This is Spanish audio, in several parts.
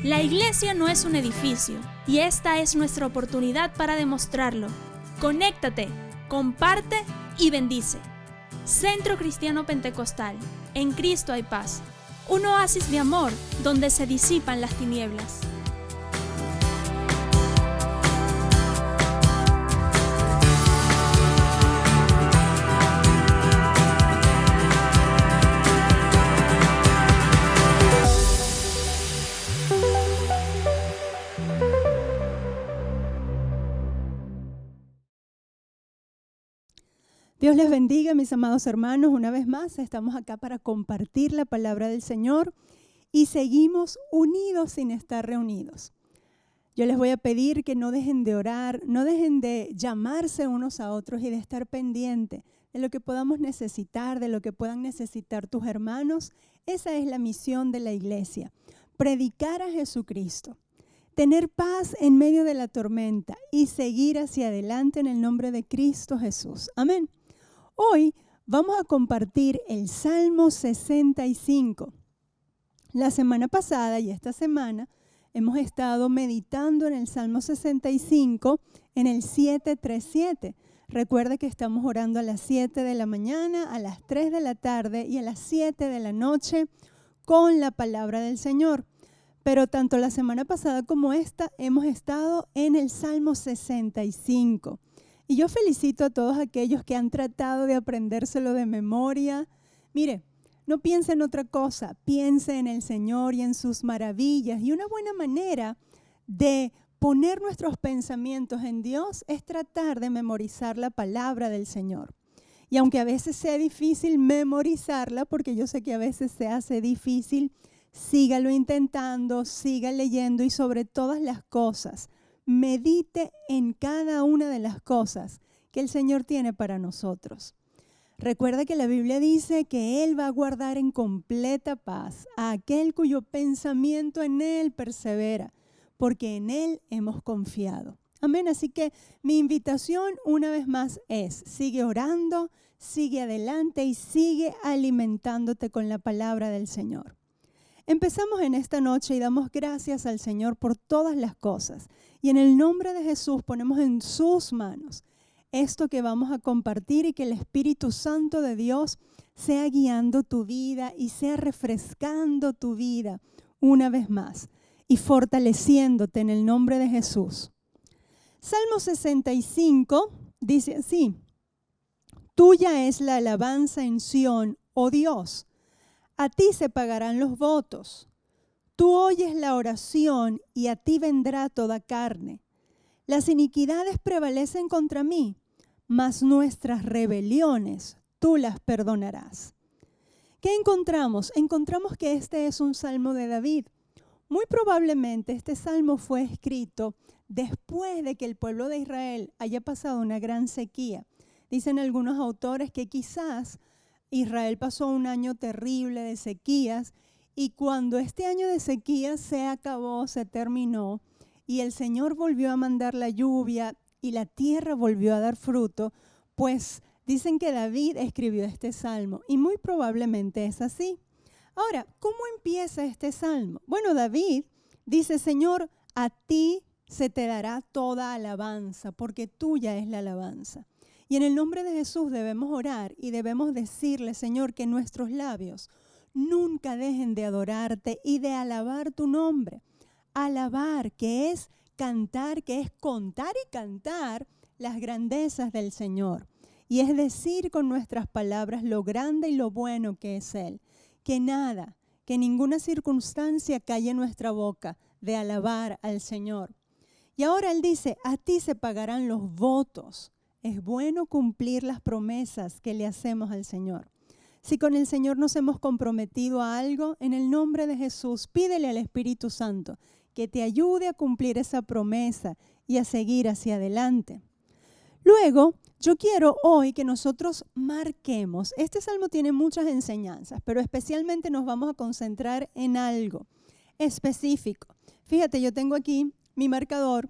La iglesia no es un edificio y esta es nuestra oportunidad para demostrarlo. Conéctate, comparte y bendice. Centro Cristiano Pentecostal, en Cristo hay paz. Un oasis de amor donde se disipan las tinieblas. Dios les bendiga, mis amados hermanos. Una vez más estamos acá para compartir la palabra del Señor y seguimos unidos sin estar reunidos. Yo les voy a pedir que no dejen de orar, no dejen de llamarse unos a otros y de estar pendientes de lo que podamos necesitar, de lo que puedan necesitar tus hermanos. Esa es la misión de la iglesia, predicar a Jesucristo, tener paz en medio de la tormenta y seguir hacia adelante en el nombre de Cristo Jesús. Amén. Hoy vamos a compartir el Salmo 65. La semana pasada y esta semana hemos estado meditando en el Salmo 65 en el 737. Recuerda que estamos orando a las 7 de la mañana, a las 3 de la tarde y a las 7 de la noche con la palabra del Señor. Pero tanto la semana pasada como esta hemos estado en el Salmo 65. Y yo felicito a todos aquellos que han tratado de aprendérselo de memoria. Mire, no piense en otra cosa, piense en el Señor y en sus maravillas. Y una buena manera de poner nuestros pensamientos en Dios es tratar de memorizar la palabra del Señor. Y aunque a veces sea difícil memorizarla, porque yo sé que a veces se hace difícil, sígalo intentando, siga leyendo y sobre todas las cosas, medite en cada una de las cosas que el Señor tiene para nosotros. Recuerda que la Biblia dice que Él va a guardar en completa paz a aquel cuyo pensamiento en Él persevera, porque en Él hemos confiado. Amén. Así que mi invitación una vez más es, sigue orando, sigue adelante y sigue alimentándote con la palabra del Señor. Empezamos en esta noche y damos gracias al Señor por todas las cosas. Y en el nombre de Jesús ponemos en sus manos esto que vamos a compartir y que el Espíritu Santo de Dios sea guiando tu vida y sea refrescando tu vida una vez más y fortaleciéndote en el nombre de Jesús. Salmo 65 dice así: Tuya es la alabanza en Sión, oh Dios. A ti se pagarán los votos. Tú oyes la oración y a ti vendrá toda carne. Las iniquidades prevalecen contra mí, mas nuestras rebeliones tú las perdonarás. ¿Qué encontramos? Encontramos que este es un salmo de David. Muy probablemente este salmo fue escrito después de que el pueblo de Israel haya pasado una gran sequía. Dicen algunos autores que quizás Israel pasó un año terrible de sequías y cuando este año de sequía se acabó, se terminó y el Señor volvió a mandar la lluvia y la tierra volvió a dar fruto, pues dicen que David escribió este salmo y muy probablemente es así. Ahora, ¿cómo empieza este salmo? Bueno, David dice: Señor, a ti se te dará toda alabanza, porque tuya es la alabanza. Y en el nombre de Jesús debemos orar y debemos decirle, Señor, que nuestros labios nunca dejen de adorarte y de alabar tu nombre. Alabar, que es cantar, que es contar y cantar las grandezas del Señor. Y es decir con nuestras palabras lo grande y lo bueno que es Él. Que nada, que ninguna circunstancia calle en nuestra boca de alabar al Señor. Y ahora Él dice: a ti se pagarán los votos. Es bueno cumplir las promesas que le hacemos al Señor. Si con el Señor nos hemos comprometido a algo, en el nombre de Jesús, pídele al Espíritu Santo que te ayude a cumplir esa promesa y a seguir hacia adelante. Luego, yo quiero hoy que nosotros marquemos. Este salmo tiene muchas enseñanzas, pero especialmente nos vamos a concentrar en algo específico. Fíjate, yo tengo aquí mi marcador.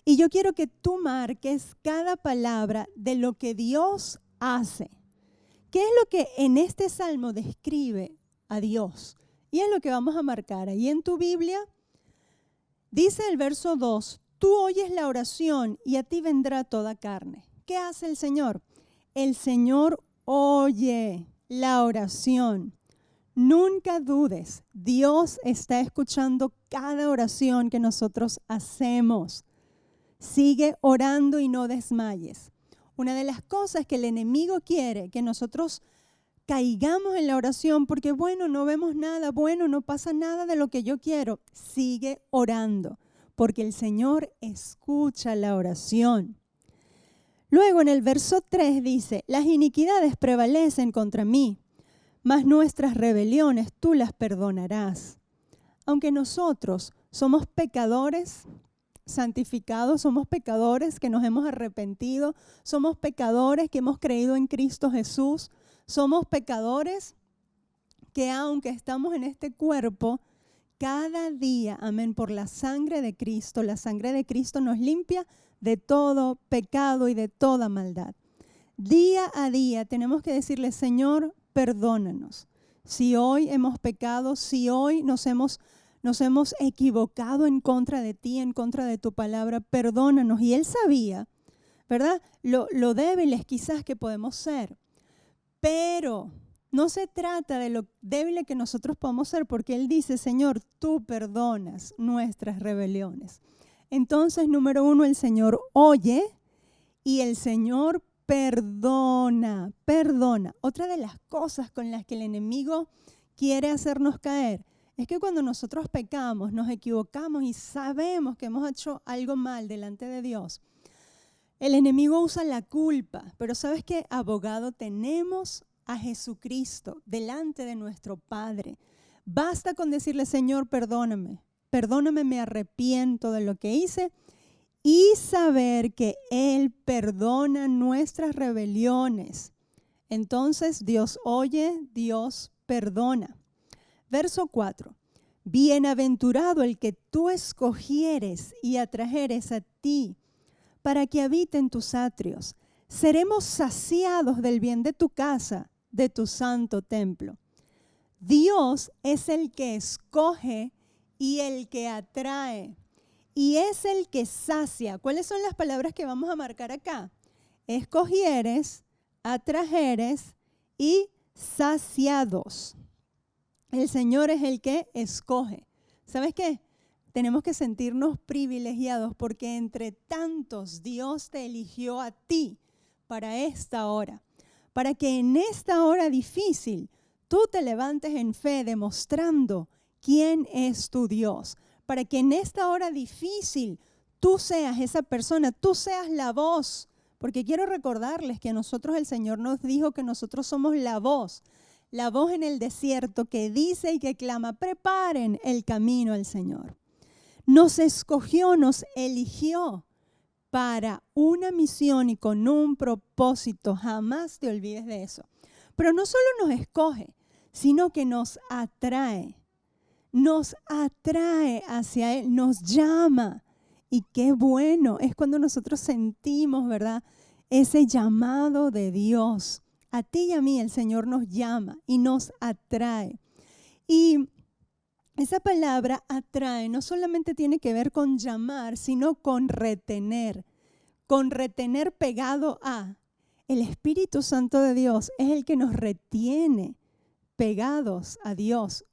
Y yo quiero que tú marques cada palabra de lo que Dios hace. ¿Qué es lo que en este salmo describe a Dios? Y es lo que vamos a marcar. Ahí en tu Biblia dice el verso 2, tú oyes la oración y a ti vendrá toda carne. ¿Qué hace el Señor? El Señor oye la oración. Nunca dudes, Dios está escuchando cada oración que nosotros hacemos. Sigue orando y no desmayes. Una de las cosas que el enemigo quiere que nosotros caigamos en la oración porque, bueno, no vemos nada, bueno, no pasa nada de lo que yo quiero. Sigue orando porque el Señor escucha la oración. Luego en el verso 3 dice, las iniquidades prevalecen contra mí, mas nuestras rebeliones tú las perdonarás. Aunque nosotros somos pecadores santificados, somos pecadores que nos hemos arrepentido, somos pecadores que hemos creído en Cristo Jesús, somos pecadores que aunque estamos en este cuerpo, cada día, amén, por la sangre de Cristo nos limpia de todo pecado y de toda maldad. Día a día tenemos que decirle, Señor, perdónanos. Si hoy hemos pecado, si hoy nos hemos equivocado en contra de ti, en contra de tu palabra, perdónanos. Y Él sabía, ¿verdad? Lo débiles quizás que podemos ser. Pero no se trata de lo débiles que nosotros podemos ser, porque Él dice, Señor, tú perdonas nuestras rebeliones. Entonces, número 1, el Señor oye y el Señor perdona. Otra de las cosas con las que el enemigo quiere hacernos caer es que cuando nosotros pecamos, nos equivocamos y sabemos que hemos hecho algo mal delante de Dios, el enemigo usa la culpa. Pero ¿sabes qué? Abogado tenemos a Jesucristo delante de nuestro Padre. Basta con decirle, Señor, perdóname, me arrepiento de lo que hice, y saber que Él perdona nuestras rebeliones. Entonces Dios oye, Dios perdona. Verso 4. Bienaventurado el que tú escogieres y atrajeres a ti para que habite en tus atrios. Seremos saciados del bien de tu casa, de tu santo templo. Dios es el que escoge y el que atrae. Y es el que sacia. ¿Cuáles son las palabras que vamos a marcar acá? Escogieres, atrajeres y saciados. El Señor es el que escoge. ¿Sabes qué? Tenemos que sentirnos privilegiados porque entre tantos Dios te eligió a ti para esta hora. Para que en esta hora difícil tú te levantes en fe demostrando quién es tu Dios. Para que en esta hora difícil tú seas esa persona, tú seas la voz. Porque quiero recordarles que a nosotros el Señor nos dijo que nosotros somos la voz en el desierto que dice y que clama, preparen el camino al Señor. Nos escogió, nos eligió para una misión y con un propósito. Jamás te olvides de eso. Pero no solo nos escoge, sino que nos atrae. Nos atrae hacia Él, nos llama. Y qué bueno es cuando nosotros sentimos, ¿verdad?, ese llamado de Dios. A ti y a mí el Señor nos llama y nos atrae. Y esa palabra atrae no solamente tiene que ver con llamar, sino con retener pegado a. El Espíritu Santo de Dios es el que nos retiene pegados a Dios.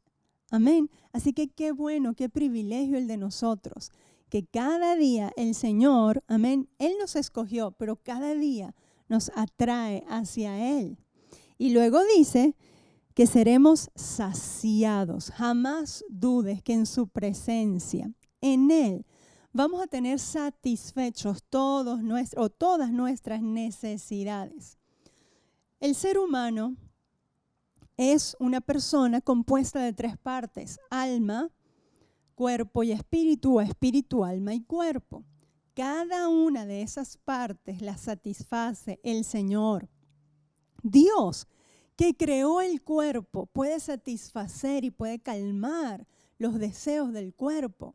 Amén. Así que qué bueno, qué privilegio el de nosotros, que cada día el Señor, amén, Él nos escogió, pero cada día nos atrae hacia Él. Y luego dice que seremos saciados. Jamás dudes que en su presencia, en Él, vamos a tener satisfechos todas nuestras necesidades. El ser humano es una persona compuesta de 3 partes: alma, cuerpo y espíritu, o espíritu, alma y cuerpo. Cada una de esas partes las satisface el Señor. Dios, que creó el cuerpo, puede satisfacer y puede calmar los deseos del cuerpo.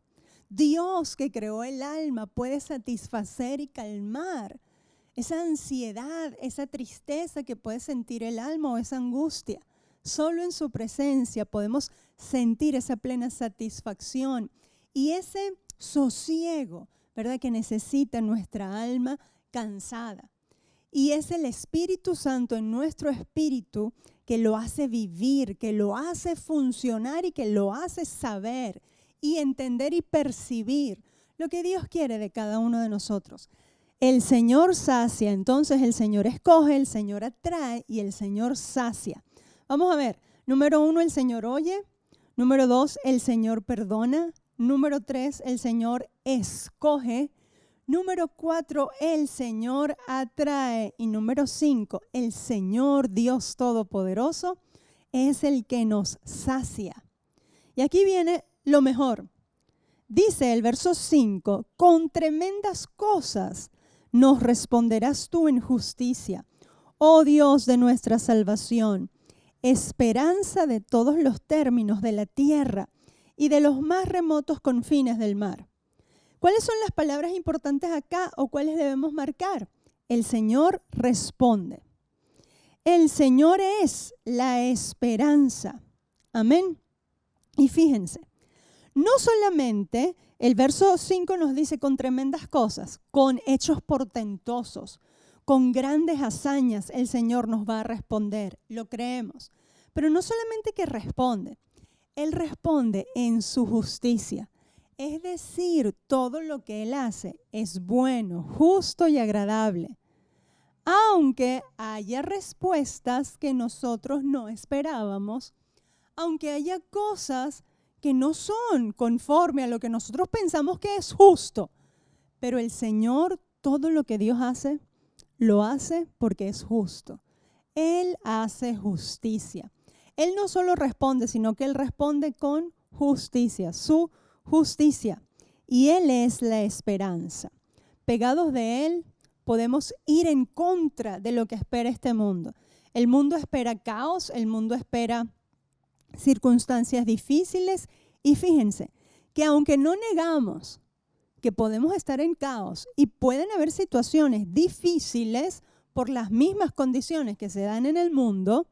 Dios, que creó el alma, puede satisfacer y calmar esa ansiedad, esa tristeza que puede sentir el alma o esa angustia. Solo en su presencia podemos sentir esa plena satisfacción y ese sosiego, ¿verdad?, que necesita nuestra alma cansada. Y es el Espíritu Santo en nuestro espíritu que lo hace vivir, que lo hace funcionar y que lo hace saber y entender y percibir lo que Dios quiere de cada uno de nosotros. El Señor sacia, entonces el Señor escoge, el Señor atrae y el Señor sacia. Vamos a ver, número 1, el Señor oye. Número 2, el Señor perdona. Número 3, el Señor escoge. Número 4, el Señor atrae. Y número 5, el Señor Dios Todopoderoso es el que nos sacia. Y aquí viene lo mejor. Dice el verso 5, con tremendas cosas nos responderás tú en justicia, oh Dios de nuestra salvación, esperanza de todos los términos de la tierra y de los más remotos confines del mar. ¿Cuáles son las palabras importantes acá o cuáles debemos marcar? El Señor responde. El Señor es la esperanza. Amén. Y fíjense, no solamente el verso 5 nos dice con tremendas cosas, con hechos portentosos, con grandes hazañas el Señor nos va a responder, lo creemos. Pero no solamente que responde, Él responde en su justicia. Es decir, todo lo que Él hace es bueno, justo y agradable. Aunque haya respuestas que nosotros no esperábamos, aunque haya cosas que no son conforme a lo que nosotros pensamos que es justo. Pero el Señor, todo lo que Dios hace, lo hace porque es justo. Él hace justicia. Él no solo responde, sino que Él responde con justicia, su justicia. Y Él es la esperanza. Pegados de Él, podemos ir en contra de lo que espera este mundo. El mundo espera caos, el mundo espera circunstancias difíciles. Y fíjense que aunque no negamos que podemos estar en caos y pueden haber situaciones difíciles por las mismas condiciones que se dan en el mundo,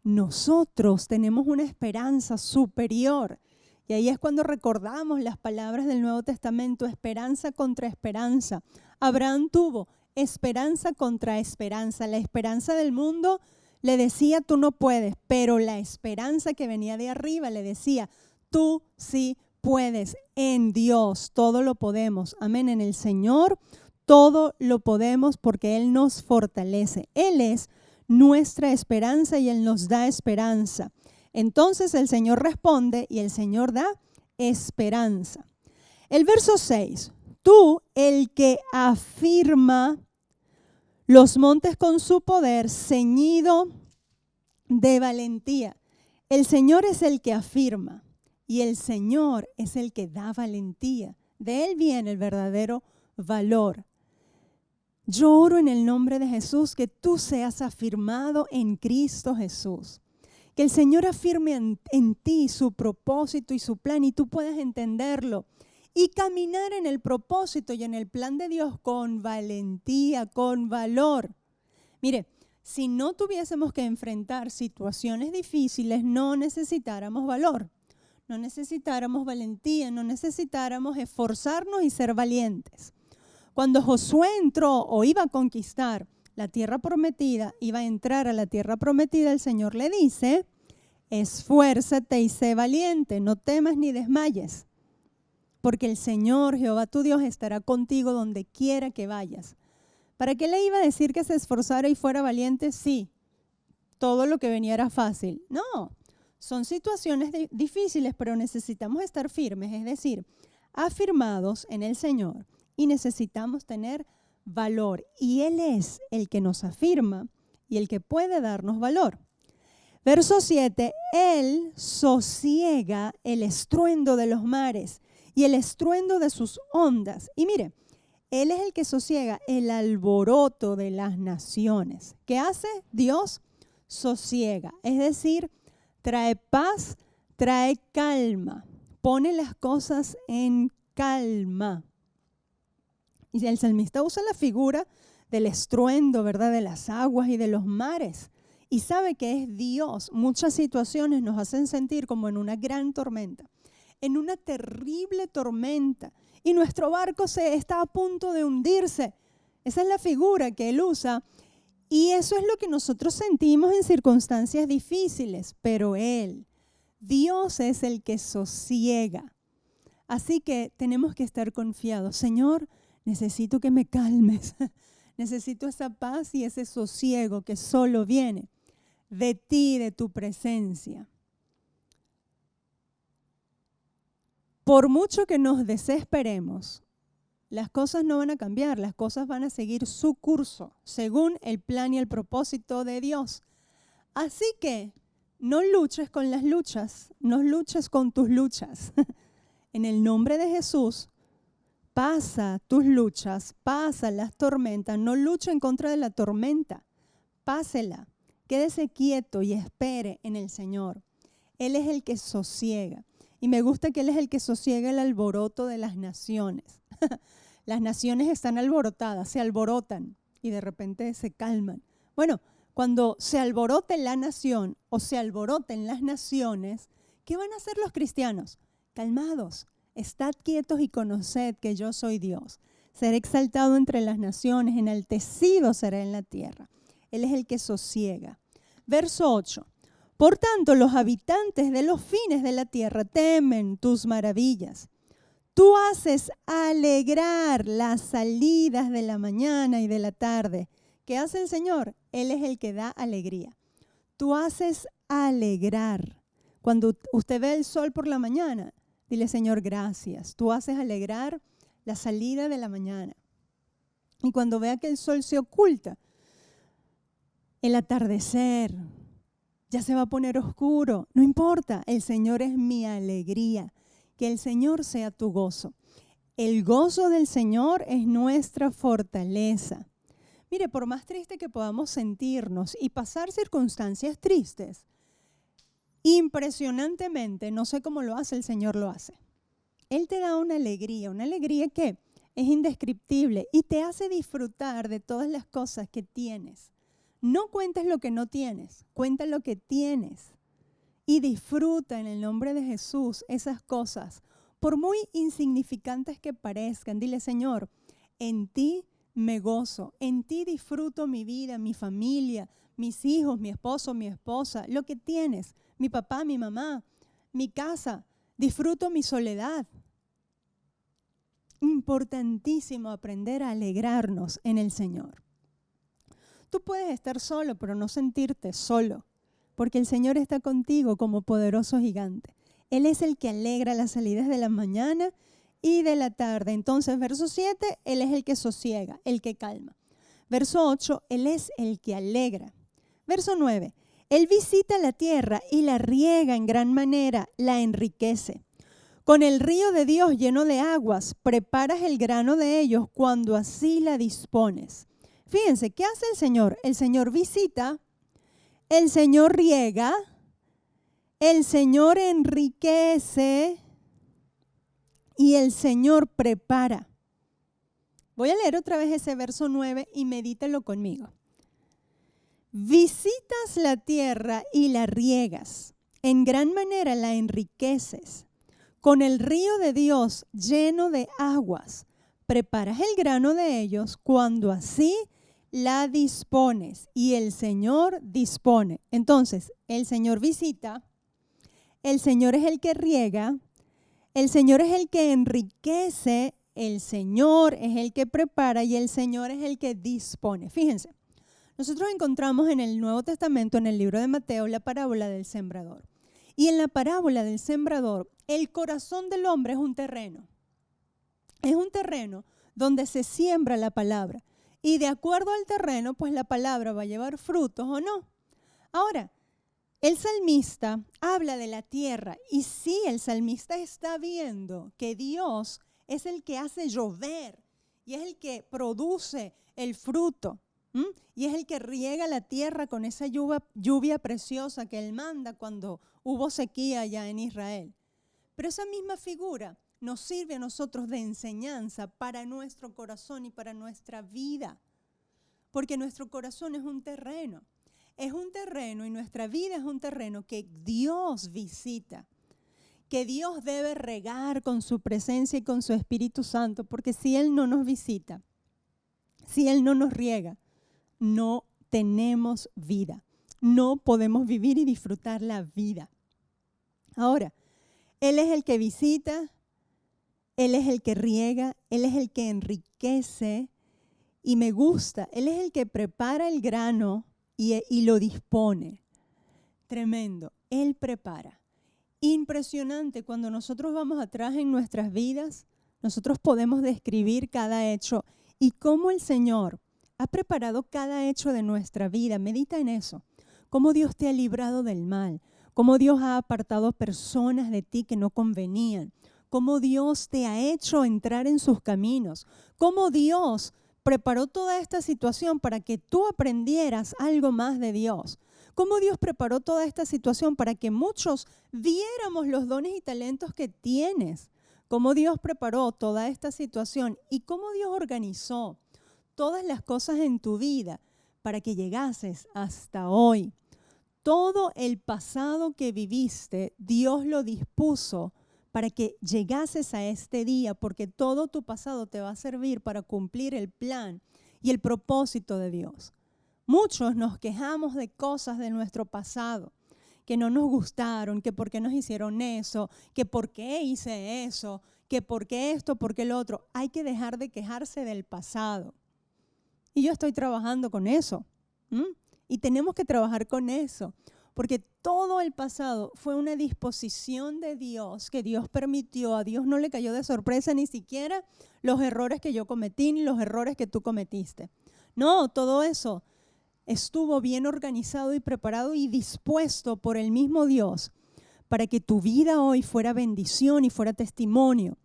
nosotros tenemos una esperanza superior. Y ahí es cuando recordamos las palabras del Nuevo Testamento, esperanza contra esperanza. Abraham tuvo esperanza contra esperanza. La esperanza del mundo le decía, tú no puedes, pero la esperanza que venía de arriba le decía, tú sí puedes. En Dios todo lo podemos. Amén. En el Señor todo lo podemos porque Él nos fortalece. Él es nuestra esperanza y Él nos da esperanza. Entonces el Señor responde y el Señor da esperanza. El verso 6. Tú, el que afirma los montes con su poder, ceñido de valentía. El Señor es el que afirma y el Señor es el que da valentía. De Él viene el verdadero valor. Yo oro en el nombre de Jesús que tú seas afirmado en Cristo Jesús. Que el Señor afirme en ti su propósito y su plan y tú puedas entenderlo y caminar en el propósito y en el plan de Dios con valentía, con valor. Mire, si no tuviésemos que enfrentar situaciones difíciles, no necesitáramos valor, no necesitáramos valentía, no necesitáramos esforzarnos y ser valientes. Cuando Josué entró o iba a conquistar la tierra prometida, iba a entrar a la tierra prometida, el Señor le dice, esfuérzate y sé valiente, no temas ni desmayes, porque el Señor, Jehová tu Dios, estará contigo donde quiera que vayas. ¿Para qué le iba a decir que se esforzara y fuera valiente? Sí, todo lo que venía era fácil. No, son situaciones difíciles, pero necesitamos estar firmes, es decir, afirmados en el Señor y necesitamos tener valor. Y Él es el que nos afirma y el que puede darnos valor. Verso 7, Él sosiega el estruendo de los mares y el estruendo de sus ondas. Y mire, Él es el que sosiega el alboroto de las naciones. ¿Qué hace Dios? Sosiega, es decir, trae paz, trae calma, pone las cosas en calma. Y el salmista usa la figura del estruendo, ¿verdad? De las aguas y de los mares. y sabe que es Dios, muchas situaciones nos hacen sentir como en una gran tormenta, en una terrible tormenta, y nuestro barco está a punto de hundirse. Esa es la figura que él usa, y eso es lo que nosotros sentimos en circunstancias difíciles, pero Dios es el que sosiega. Así que tenemos que estar confiados. Señor, necesito que me calmes. Necesito esa paz y ese sosiego que solo viene de ti, de tu presencia. Por mucho que nos desesperemos, las cosas no van a cambiar, las cosas van a seguir su curso, según el plan y el propósito de Dios. Así que no luches con las luchas, no luches con tus luchas. En el nombre de Jesús, pasa tus luchas, pasa las tormentas, no luche en contra de la tormenta, pásela, quédese quieto y espere en el Señor. Él es el que sosiega. Y me gusta que Él es el que sosiega el alboroto de las naciones. Las naciones están alborotadas, se alborotan y de repente se calman. Bueno, cuando se alborote la nación o se alboroten las naciones, ¿qué van a hacer los cristianos? Calmados, estad quietos y conoced que yo soy Dios. Seré exaltado entre las naciones, enaltecido será en la tierra. Él es el que sosiega. Verso 8. Por tanto, los habitantes de los fines de la tierra temen tus maravillas. Tú haces alegrar las salidas de la mañana y de la tarde. ¿Qué hace el Señor? Él es el que da alegría. Tú haces alegrar. Cuando usted ve el sol por la mañana, dile, Señor, gracias. Tú haces alegrar la salida de la mañana. Y cuando vea que el sol se oculta, el atardecer, ya se va a poner oscuro. No importa, el Señor es mi alegría. Que el Señor sea tu gozo. El gozo del Señor es nuestra fortaleza. Mire, por más triste que podamos sentirnos y pasar circunstancias tristes, impresionantemente, no sé cómo lo hace, el Señor lo hace. Él te da una alegría que es indescriptible y te hace disfrutar de todas las cosas que tienes. No cuentes lo que no tienes, cuenta lo que tienes y disfruta en el nombre de Jesús esas cosas, por muy insignificantes que parezcan. Dile, Señor, en ti me gozo, en ti disfruto mi vida, mi familia, mis hijos, mi esposo, mi esposa, lo que tienes, mi papá, mi mamá, mi casa, disfruto mi soledad. Importantísimo aprender a alegrarnos en el Señor. Tú puedes estar solo, pero no sentirte solo, porque el Señor está contigo como poderoso gigante. Él es el que alegra las salidas de la mañana y de la tarde. Entonces, verso 7, Él es el que sosiega, el que calma. Verso 8, Él es el que alegra. Verso 9, Él visita la tierra y la riega en gran manera, la enriquece. Con el río de Dios lleno de aguas, preparas el grano de ellos cuando así la dispones. Fíjense, ¿qué hace el Señor? El Señor visita, el Señor riega, el Señor enriquece y el Señor prepara. Voy a leer otra vez ese verso 9 y medítelo conmigo. Visitas la tierra y la riegas, en gran manera la enriqueces. Con el río de Dios lleno de aguas, preparas el grano de ellos cuando así la dispones y el Señor dispone. Entonces, el Señor visita, el Señor es el que riega, el Señor es el que enriquece, el Señor es el que prepara y el Señor es el que dispone. Fíjense, nosotros encontramos en el Nuevo Testamento, en el libro de Mateo, la parábola del sembrador. Y en la parábola del sembrador, el corazón del hombre es un terreno. Es un terreno donde se siembra la palabra. Y de acuerdo al terreno, pues la palabra va a llevar frutos o no. Ahora, el salmista habla de la tierra. Y sí, el salmista está viendo que Dios es el que hace llover y es el que produce el fruto. Y es el que riega la tierra con esa lluvia preciosa que Él manda cuando hubo sequía allá en Israel. Pero esa misma figura nos sirve a nosotros de enseñanza para nuestro corazón y para nuestra vida. Porque nuestro corazón es un terreno. es un terreno y nuestra vida es un terreno que Dios visita, que Dios debe regar con su presencia y con su Espíritu Santo, porque si Él no nos visita, si Él no nos riega, no tenemos vida. No podemos vivir y disfrutar la vida. Ahora, Él es el que visita, Él es el que riega, Él es el que enriquece y me gusta. Él es el que prepara el grano y lo dispone. Tremendo. Él prepara. Impresionante. Cuando nosotros vamos atrás en nuestras vidas, nosotros podemos describir cada hecho y cómo el Señor ha preparado cada hecho de nuestra vida. Medita en eso. Cómo Dios te ha librado del mal. Cómo Dios ha apartado personas de ti que no convenían. Cómo Dios te ha hecho entrar en sus caminos. Cómo Dios preparó toda esta situación para que tú aprendieras algo más de Dios. Cómo Dios preparó toda esta situación para que muchos viéramos los dones y talentos que tienes. Cómo Dios preparó toda esta situación y cómo Dios organizó todas las cosas en tu vida para que llegases hasta hoy. Todo el pasado que viviste, Dios lo dispuso para que llegases a este día, porque todo tu pasado te va a servir para cumplir el plan y el propósito de Dios. Muchos nos quejamos de cosas de nuestro pasado que no nos gustaron, que por qué nos hicieron eso, que por qué hice eso, que por qué esto, por qué lo otro. Hay que dejar de quejarse del pasado. Y yo estoy trabajando con eso. Y tenemos que trabajar con eso, porque todo el pasado fue una disposición de Dios que Dios permitió. A Dios no le cayó de sorpresa ni siquiera los errores que yo cometí ni los errores que tú cometiste. No, todo eso estuvo bien organizado y preparado y dispuesto por el mismo Dios para que tu vida hoy fuera bendición y fuera testimonio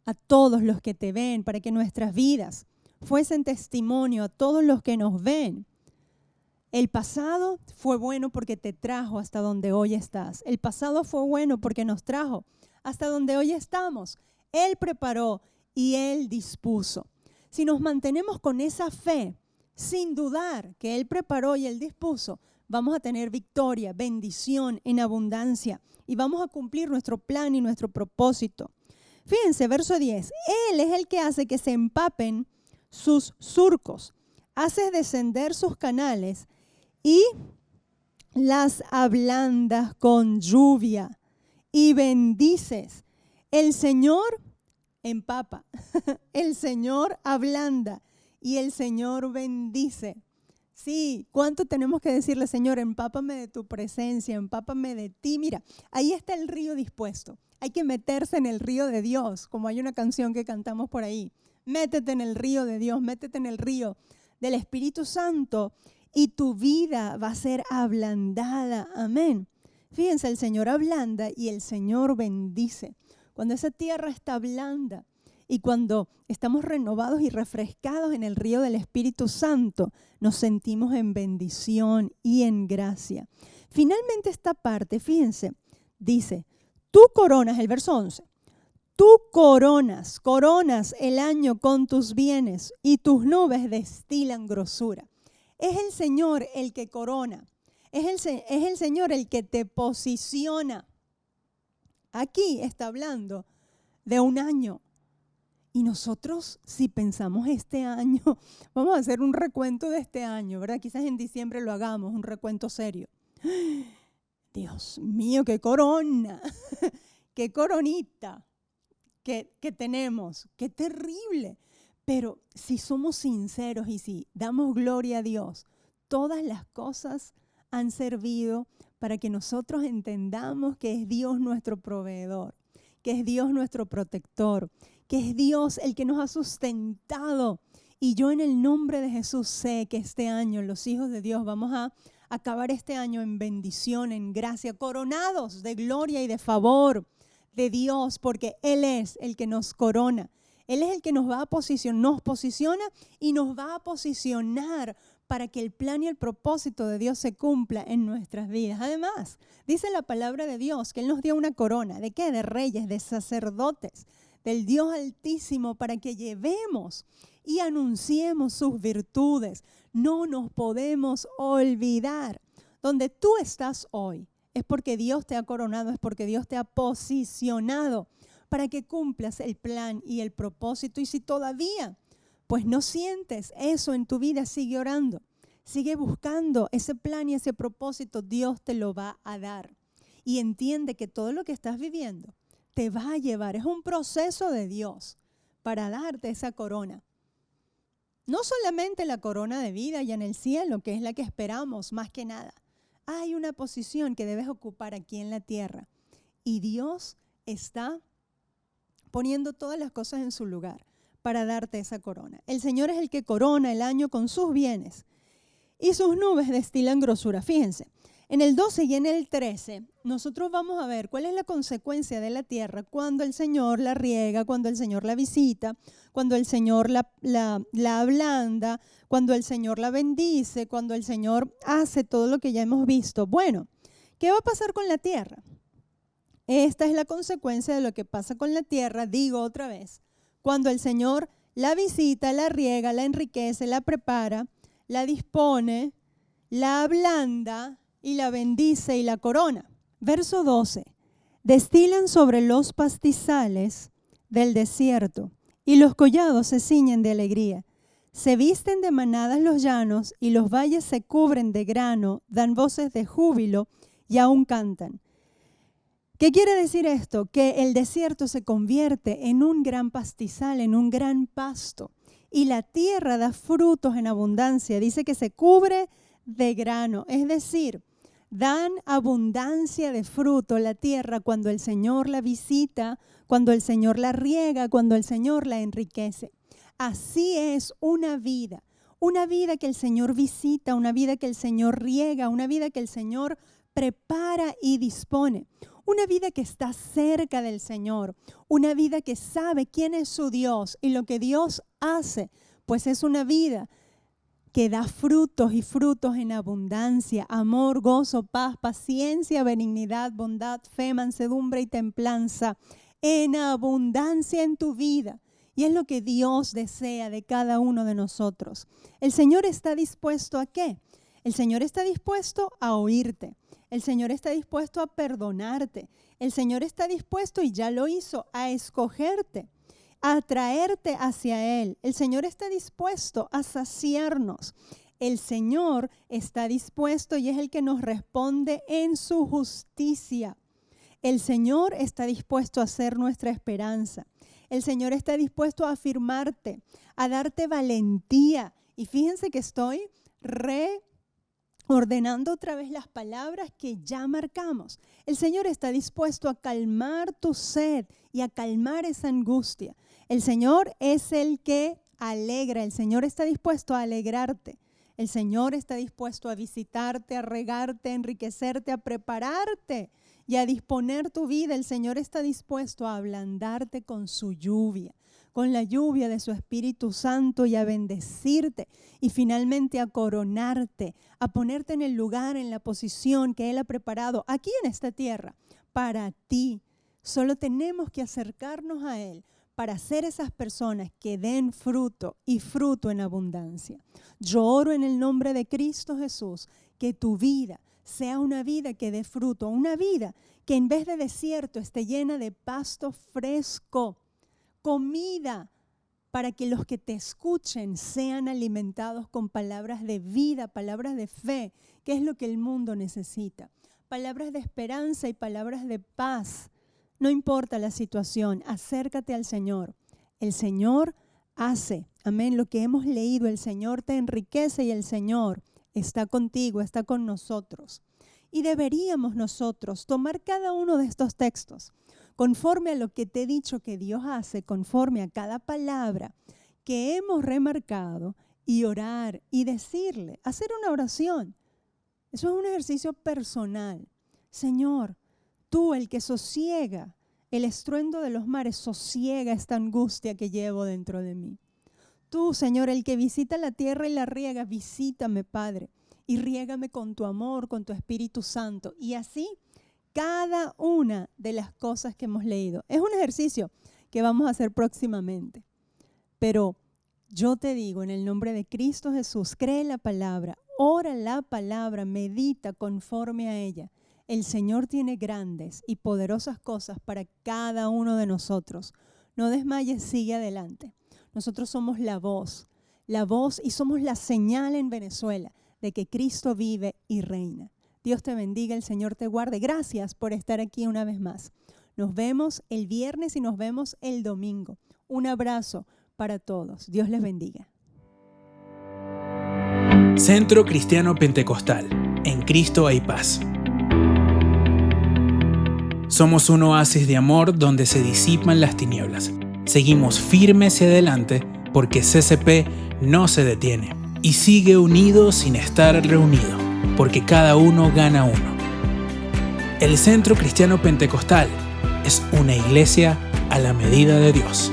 a todos los que te ven, para que nuestras vidas fuesen testimonio a todos los que nos ven. El pasado fue bueno porque te trajo hasta donde hoy estás. El pasado fue bueno porque nos trajo hasta donde hoy estamos. Él preparó y Él dispuso. Si nos mantenemos con esa fe, sin dudar que Él preparó y Él dispuso, vamos a tener victoria, bendición en abundancia y vamos a cumplir nuestro plan y nuestro propósito. Fíjense, verso 10. Él es el que hace que se empapen sus surcos, hace descender sus canales y las ablandas con lluvia y bendices. El Señor empapa, el Señor ablanda y el Señor bendice. Sí, ¿cuánto tenemos que decirle, Señor, empápame de tu presencia, empápame de ti? Mira, ahí está el río dispuesto. Hay que meterse en el río de Dios, como hay una canción que cantamos por ahí. Métete en el río de Dios, métete en el río del Espíritu Santo y tu vida va a ser ablandada. Amén. Fíjense, el Señor ablanda y el Señor bendice. Cuando esa tierra está blanda y cuando estamos renovados y refrescados en el río del Espíritu Santo, nos sentimos en bendición y en gracia. Finalmente esta parte, fíjense, dice, tú coronas, el verso 11, tú coronas el año con tus bienes y tus nubes destilan grosura. Es el Señor el que corona, es el Señor el que te posiciona. Aquí está hablando de un año. Y nosotros, si pensamos este año, vamos a hacer un recuento de este año, ¿verdad? Quizás en diciembre lo hagamos, un recuento serio. Dios mío, qué corona, qué coronita que tenemos, qué terrible. Pero si somos sinceros y si damos gloria a Dios, todas las cosas han servido para que nosotros entendamos que es Dios nuestro proveedor, que es Dios nuestro protector, que es Dios el que nos ha sustentado. Y yo en el nombre de Jesús sé que este año los hijos de Dios vamos a acabar este año en bendición, en gracia, coronados de gloria y de favor de Dios, porque Él es el que nos corona. Él es el que nos posiciona y nos va a posicionar para que el plan y el propósito de Dios se cumpla en nuestras vidas. Además, dice la palabra de Dios que Él nos dio una corona. ¿De qué? De reyes, de sacerdotes, del Dios Altísimo, para que llevemos y anunciemos sus virtudes. No nos podemos olvidar. Donde tú estás hoy es porque Dios te ha coronado, es porque Dios te ha posicionado para que cumplas el plan y el propósito. Y si todavía pues no sientes eso en tu vida, sigue orando, sigue buscando ese plan y ese propósito. Dios te lo va a dar. Y entiende que todo lo que estás viviendo te va a llevar, es un proceso de Dios para darte esa corona. No solamente la corona de vida ya en el cielo, que es la que esperamos más que nada. Hay una posición que debes ocupar aquí en la tierra. Y Dios está poniendo todas las cosas en su lugar para darte esa corona. El Señor es el que corona el año con sus bienes y sus nubes destilan grosura. Fíjense, en el 12 y en el 13 nosotros vamos a ver cuál es la consecuencia de la tierra cuando el Señor la riega, cuando el Señor la visita, cuando el Señor la ablanda, cuando el Señor la bendice, cuando el Señor hace todo lo que ya hemos visto. Bueno, ¿qué va a pasar con la tierra? Esta es la consecuencia de lo que pasa con la tierra, digo otra vez, cuando el Señor la visita, la riega, la enriquece, la prepara, la dispone, la ablanda y la bendice y la corona. Verso 12. Destilan sobre los pastizales del desierto y los collados se ciñen de alegría. Se visten de manadas los llanos y los valles se cubren de grano, dan voces de júbilo y aún cantan. ¿Qué quiere decir esto? Que el desierto se convierte en un gran pastizal, en un gran pasto. Y la tierra da frutos en abundancia. Dice que se cubre de grano. Es decir, dan abundancia de fruto la tierra cuando el Señor la visita, cuando el Señor la riega, cuando el Señor la enriquece. Así es una vida que el Señor visita, una vida que el Señor riega, una vida que el Señor prepara y dispone. Una vida que está cerca del Señor, una vida que sabe quién es su Dios y lo que Dios hace, pues es una vida que da frutos y frutos en abundancia, amor, gozo, paz, paciencia, benignidad, bondad, fe, mansedumbre y templanza, en abundancia en tu vida. Y es lo que Dios desea de cada uno de nosotros. El Señor está dispuesto ¿a qué? El Señor está dispuesto a oírte. El Señor está dispuesto a perdonarte. El Señor está dispuesto, y ya lo hizo, a escogerte, a traerte hacia Él. El Señor está dispuesto a saciarnos. El Señor está dispuesto y es el que nos responde en su justicia. El Señor está dispuesto a ser nuestra esperanza. El Señor está dispuesto a afirmarte, a darte valentía. Y fíjense que estoy ordenando otra vez las palabras que ya marcamos. El Señor está dispuesto a calmar tu sed y a calmar esa angustia. El Señor es el que alegra. El Señor está dispuesto a alegrarte. El Señor está dispuesto a visitarte, a regarte, a enriquecerte, a prepararte y a disponer tu vida. El Señor está dispuesto a ablandarte con su lluvia, con la lluvia de su Espíritu Santo, y a bendecirte y finalmente a coronarte, a ponerte en el lugar, en la posición que Él ha preparado aquí en esta tierra para ti. Solo tenemos que acercarnos a Él para ser esas personas que den fruto y fruto en abundancia. Yo oro en el nombre de Cristo Jesús que tu vida sea una vida que dé fruto, una vida que en vez de desierto esté llena de pasto fresco, comida para que los que te escuchen sean alimentados con palabras de vida, palabras de fe, que es lo que el mundo necesita. Palabras de esperanza y palabras de paz. No importa la situación, acércate al Señor. El Señor hace, amén, lo que hemos leído. El Señor te enriquece y el Señor está contigo, está con nosotros. Y deberíamos nosotros tomar cada uno de estos textos conforme a lo que te he dicho que Dios hace, conforme a cada palabra que hemos remarcado, y orar y decirle, hacer una oración. Eso es un ejercicio personal. Señor, tú, el que sosiega el estruendo de los mares, sosiega esta angustia que llevo dentro de mí. Tú, Señor, el que visita la tierra y la riega, visítame, Padre, y riégame con tu amor, con tu Espíritu Santo. Y así, cada una de las cosas que hemos leído. Es un ejercicio que vamos a hacer próximamente. Pero yo te digo, en el nombre de Cristo Jesús, cree la palabra, ora la palabra, medita conforme a ella. El Señor tiene grandes y poderosas cosas para cada uno de nosotros. No desmayes, sigue adelante. Nosotros somos la voz y somos la señal en Venezuela de que Cristo vive y reina. Dios te bendiga, el Señor te guarde. Gracias por estar aquí una vez más. Nos vemos el viernes y nos vemos el domingo. Un abrazo para todos. Dios les bendiga. Centro Cristiano Pentecostal. En Cristo hay paz. Somos un oasis de amor donde se disipan las tinieblas. Seguimos firmes y adelante porque CCP no se detiene y sigue unido sin estar reunido, porque cada uno gana uno. El Centro Cristiano Pentecostal es una iglesia a la medida de Dios.